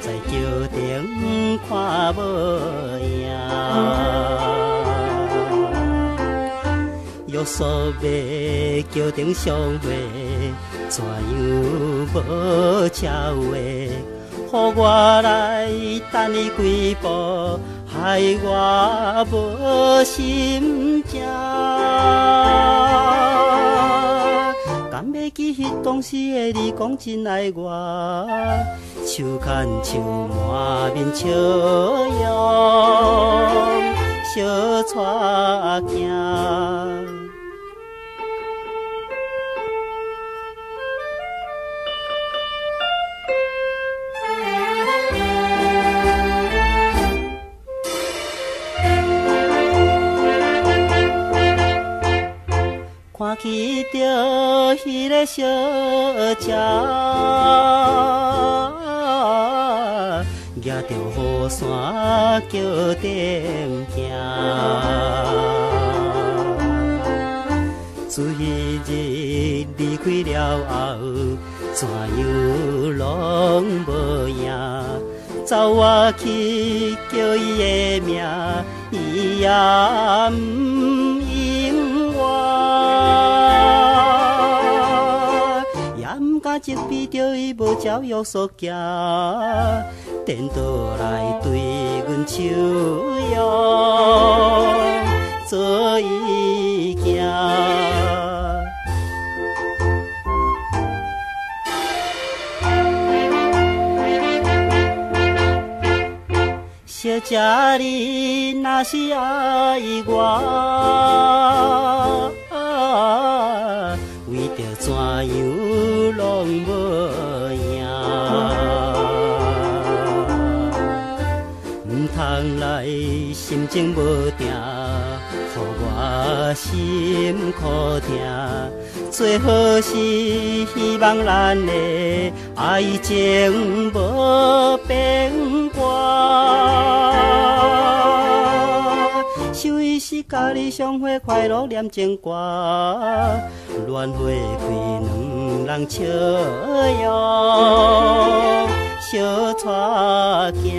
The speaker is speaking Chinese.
在桥顶看无影。约束要桥顶相会，怎样无车话？予我来等你几步，害我无心情。敢要记迄当时的你讲真爱我，手牵手满面笑容，相带行。看起着迄个小车，举着雨伞桥顶行。自迄日离开了后，怎样拢无影？走我去叫伊的名，伊也唔应我，也唔敢责备着伊无照约束行，颠倒来对阮笑容做意镜。小姐，你若是爱我，为着怎样拢无赢？唔通来心情无定，予我心苦痛。最好是希望咱的爱情无变卦。想伊是甲你相会快乐念情歌，恋花开两人笑容，相带行。